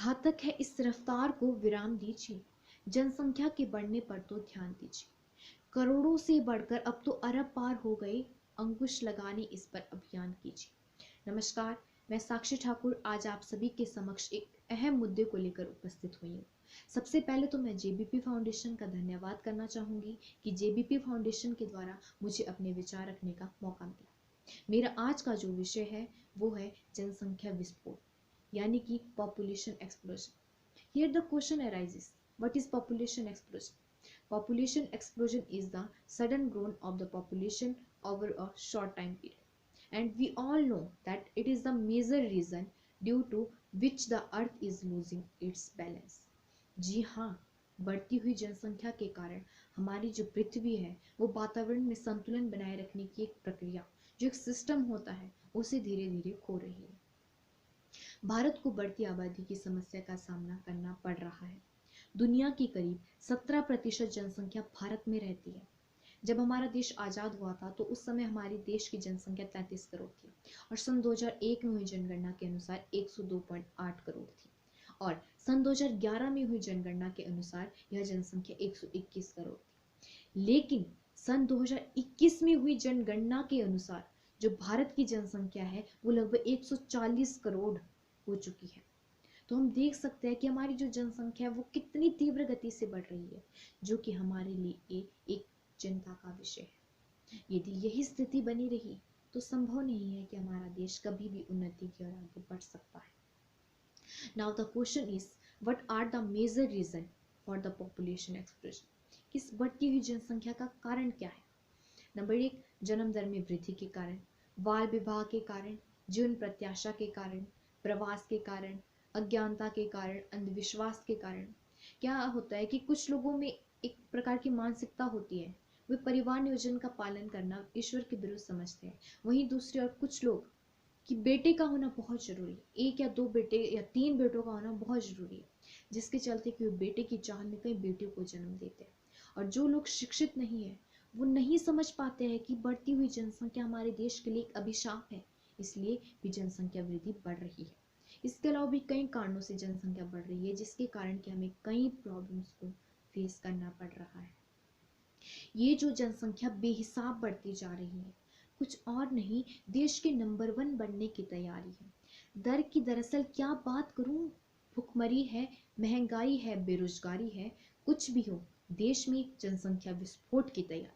घातक है, इस रफ्तार को विराम दीजिए। जनसंख्या के बढ़ने पर तो ध्यान दीजिए। करोड़ों से बढ़कर अब तो अरब पार हो गए, अंकुश लगाने इस पर अभियान कीजिए। नमस्कार, मैं साक्षी ठाकुर आज आप सभी के समक्ष एक अहम मुद्दे को लेकर उपस्थित हुई हूँ। सबसे पहले तो मैं जेबीपी फाउंडेशन का धन्यवाद करना चाहूँगी कि जेबीपी फाउंडेशन के द्वारा मुझे अपने विचार रखने का मौका मिला। मेरा आज का जो विषय है वो है जनसंख्या विस्फोट, यानी कि population explosion. Here the question arises, what is population explosion? Population explosion is the sudden growth of the population over a short time period. And we all know that it is the major reason due to which the earth is losing its balance. जी हाँ, बढ़ती हुई जनसंख्या के कारण हमारी जो पृथ्वी है वो वातावरण में संतुलन बनाए रखने की एक प्रक्रिया, जो एक सिस्टम होता है, उसे धीरे धीरे खो रही है। भारत को बढ़ती आबादी की समस्या का सामना करना पड़ रहा है। दुनिया की करीब 17% जनसंख्या भारत में रहती है। जब हमारा देश आज़ाद हुआ था तो उस समय हमारे देश की जनसंख्या 33 करोड़ थी और सन 2001 में हुई जनगणना के अनुसार 102.8 करोड़ थी और सन 2011 में हुई जनगणना के अनुसार यह जनसंख्या 121 करोड़ थी। लेकिन सन 2021 में हुई जनगणना के अनुसार जो भारत की जनसंख्या है वो लगभग 140 करोड़ हो चुकी है। तो हम देख सकते हैं कि हमारी जो जनसंख्या है वो कितनी तीव्र गति से बढ़ रही है, जो कि हमारे लिए एक चिंता का विषय है। यदि यही स्थिति बनी रही तो संभव नहीं है कि हमारा देश कभी भी उन्नति की ओर आगे बढ़ सकता है। Now the question is, what are the major reason for the population explosion? इस बढ़ती हुई जनसंख्या का कारण क्या है? नंबर 1, जन्म दर में वृद्धि के कारण, बाल विवाह के कारण, जीवन प्रत्याशा के कारण, प्रवास के कारण, अज्ञानता के कारण, अंधविश्वास के कारण। क्या होता है कि कुछ लोगों में एक प्रकार की मानसिकता होती है, वे परिवार नियोजन का पालन करना ईश्वर के विरुद्ध समझते हैं। वहीं दूसरी ओर कुछ लोग कि बेटे का होना बहुत जरूरी है, 1 या 2 बेटे या 3 बेटों का होना बहुत जरूरी है, जिसके चलते कि वे बेटे की चाह में कई बेटियों को जन्म देते हैं। और जो लोग शिक्षित नहीं है वो नहीं समझ पाते हैं कि बढ़ती हुई जनसंख्या हमारे देश के लिए एक अभिशाप है, इसलिए भी जनसंख्या वृद्धि बढ़ रही है। इसके अलावा भी कई कारणों से जनसंख्या बढ़ रही है, जिसके कारण कि हमें कई प्रॉब्लम्स को फेस करना पड़ रहा है। ये जो जनसंख्या बेहिसाब बढ़ती जा रही है, कुछ और नहीं, देश के नंबर 1 बनने की तैयारी है। दर की दरअसल क्या बात करूं, भुखमरी है, महंगाई है, बेरोजगारी है, कुछ भी हो, देश में जनसंख्या विस्फोट की तैयारी।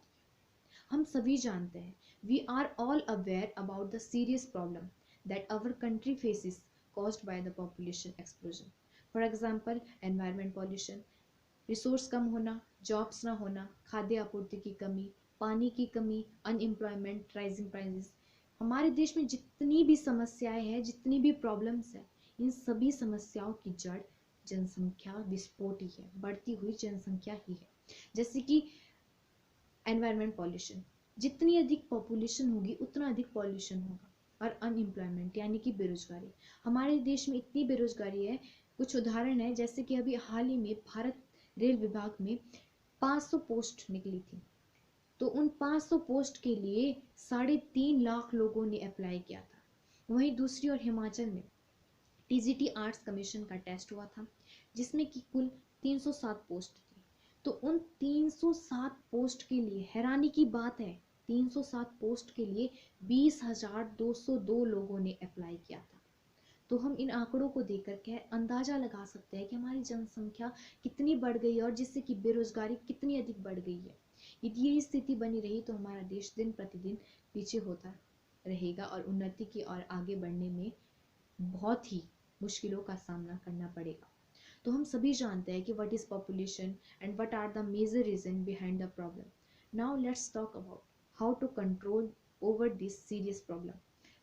हम सभी जानते हैं, we are all aware about the serious problem that our country faces caused by the population explosion. For example, environment pollution, resource कम होना, जॉब्स ना होना, खाद्य आपूर्ति की कमी, पानी की कमी, अनएम्प्लॉयमेंट, राइजिंग प्राइसेस। हमारे देश में जितनी भी समस्याएं हैं, जितनी भी प्रॉब्लम्स हैं, इन सभी समस्याओं की जड़ जनसंख्या विस्फोट ही है, बढ़ती हुई जनसंख्या ही है। जैसे कि एनवायरमेंट पॉल्यूशन, जितनी अधिक पॉपुलेशन होगी उतना अधिक पॉल्यूशन होगा। और अनएम्प्लॉयमेंट यानी कि बेरोजगारी, हमारे देश में इतनी बेरोजगारी है। कुछ उदाहरण है, जैसे कि अभी हाल ही में भारत रेल विभाग में 500 पोस्ट निकली थी, तो उन 500 पोस्ट के लिए 3.5 लाख लोगों ने अप्लाई किया था। वहीं दूसरी ओर हिमाचल में टीजीटी आर्ट्स कमीशन का टेस्ट हुआ था, जिसमें कि कुल 307 पोस्ट थी। तो उन 307 पोस्ट के लिए हैरानी की बात है, 307 पोस्ट के लिए 20,202 लोगों ने अप्लाई किया था। तो हम इन आंकड़ों को देखकर क्या अंदाजा लगा सकते हैं कि हमारी जनसंख्या कितनी बढ़ गई है और जिससे कि बेरोजगारी कितनी अधिक बढ़ गई है। यदि यही स्थिति बनी रही तो हमारा देश दिन प्रतिदिन पीछे होता रहेगा और उन्नति की ओर आगे बढ़ने में बहुत ही मुश्किलों का सामना करना पड़ेगा। तो हम सभी जानते हैं कि what is population and what are the major reason behind the problem. Now let's talk about how to control over this serious problem.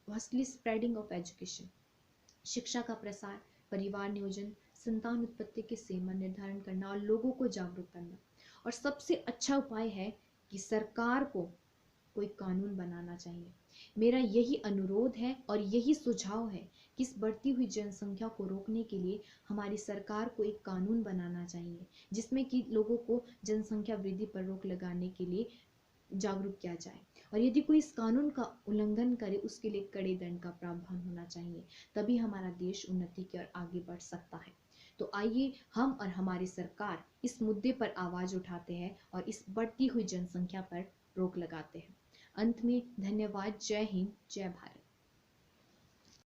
Firstly, spreading of education, शिक्षा का प्रसार, परिवार नियोजन, संतान उत्पत्ति के सीमा निर्धारण करना और लोगों को जागरूक करना। और सबसे अच्छा उपाय है कि सरकार को कोई कानून बनाना चाहिए। मेरा यही अनुरोध है और यही सुझाव है कि इस बढ़ती हुई जनसंख्या को रोकने के लिए हमारी सरकार को एक कानून बनाना चाहिए, जिसमें कि लोगों को जनसंख्या वृद्धि पर रोक लगाने के लिए जागरूक किया जाए। और यदि कोई इस कानून का उल्लंघन करे उसके लिए कड़े दंड का प्रावधान होना चाहिए, तभी हमारा देश उन्नति की ओर आगे बढ़ सकता है। तो आइए हम और हमारी सरकार इस मुद्दे पर आवाज उठाते हैं और इस बढ़ती हुई जनसंख्या पर रोक लगाते हैं। अंत में धन्यवाद। जय हिंद, जय भारत।